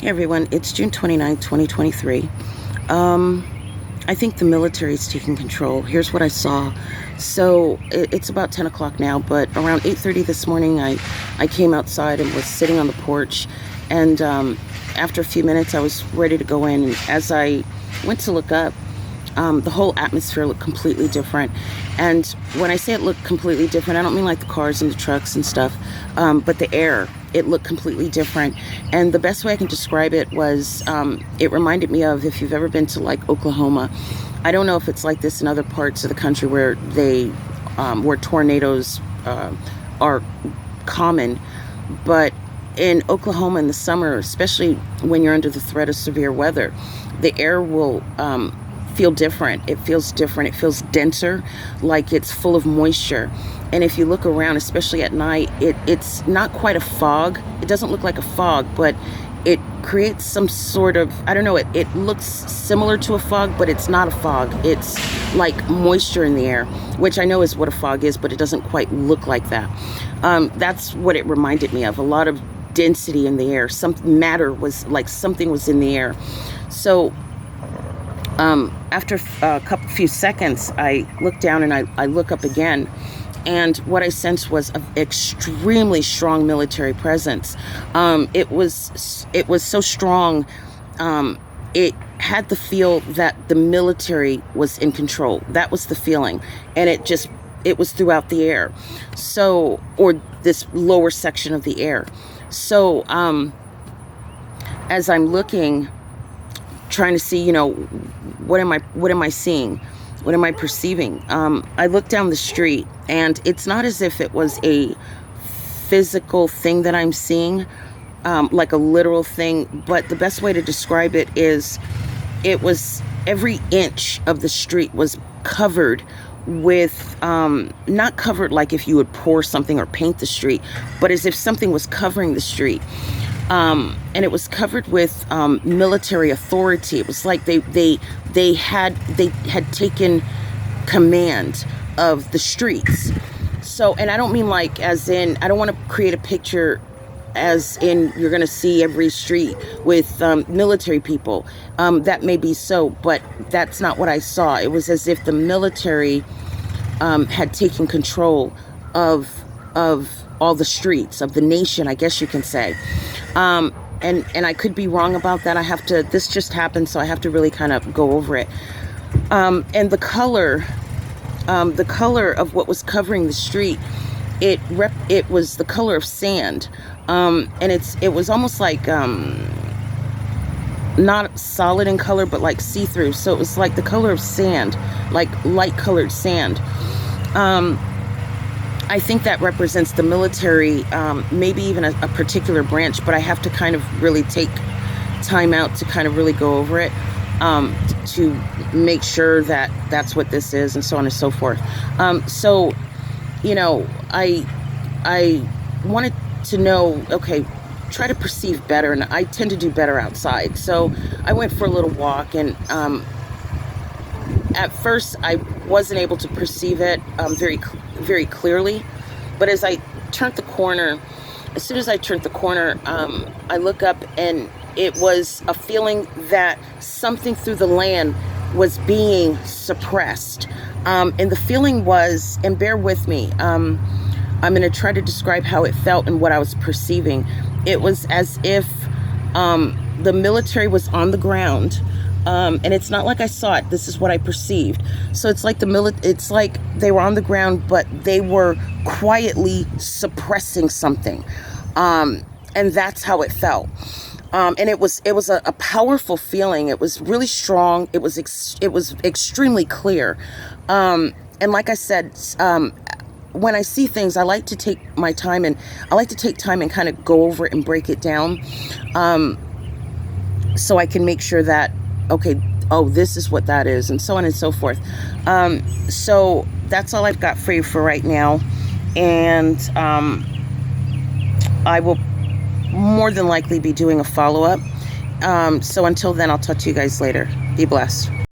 Hey everyone, it's June 29th, 2023. I think the military is taking control. Here's what I saw. So it's about 10 o'clock now, but around 8:30 this morning, I came outside and was sitting on the porch. And after a few minutes, I was ready to go in. And as I went to look up, the whole atmosphere looked completely different. And when I say it looked completely different, I don't mean like the cars and the trucks and stuff, but the air. It looked completely different. And the best way I can describe it was, it reminded me of, if you've ever been to like Oklahoma, I don't know if it's like this in other parts of the country where where tornadoes are common, but in Oklahoma in the summer, especially when you're under the threat of severe weather, the air will feel different. It feels different. It feels denser, like it's full of moisture. And if you look around, especially at night, it's not quite a fog. It doesn't look like a fog, but it creates some sort of, I don't know, it looks similar to a fog, but it's not a fog. It's like moisture in the air, which I know is what a fog is, but it doesn't quite look like that. That's what it reminded me of. A lot of density in the air. Some matter was like something was in the air. So after a few seconds, I look down and I look up again. And what I sensed was an extremely strong military presence. It was so strong. It had the feel that the military was in control. That was the feeling. And it was throughout the air. So, or this lower section of the air. So, as I'm looking, trying to see, what am I seeing? What am I perceiving? I look down the street, and it's not as if it was a physical thing that I'm seeing, like a literal thing, but the best way to describe it is it was every inch of the street was covered with, not covered like if you would pour something or paint the street, but as if something was covering the street. And it was covered with military authority. It was like they had taken command of the streets. So, and I don't mean like as in, I don't want to create a picture as in you're going to see every street with military people. That may be so, but that's not what I saw. It was as if the military had taken control of all the streets of the nation, I guess you can say. And I could be wrong about that. This just happened, so I have to really kind of go over it. And the color of what was covering the street, it was the color of sand. And it was almost like, not solid in color, but like see-through. So it was like the color of sand, like light colored sand. I think that represents the military, maybe even a particular branch, but I have to kind of really take time out to kind of really go over it, to make sure that that's what this is, and so on and so forth. So, I wanted to know, okay, try to perceive better, and I tend to do better outside. So I went for a little walk, and at first I wasn't able to perceive it very clearly, but as I turned the corner, as soon as I turned the corner, I look up, and it was a feeling that something through the land was being suppressed. And the feeling was, and bear with me, I'm going to try to describe how it felt and what I was perceiving. It was as if the military was on the ground. And it's not like I saw it. This is what I perceived. So it's like it's like they were on the ground, but they were quietly suppressing something. And that's how it felt. And it was a powerful feeling. It was really strong. It was extremely clear. And like I said, when I see things, I like to take my time, and I like to take time and kind of go over it and break it down. So I can make sure that, okay, oh, this is what that is, and so on and so forth. So that's all I've got for you for right now. And I will more than likely be doing a follow-up. So until then, I'll talk to you guys later. Be blessed.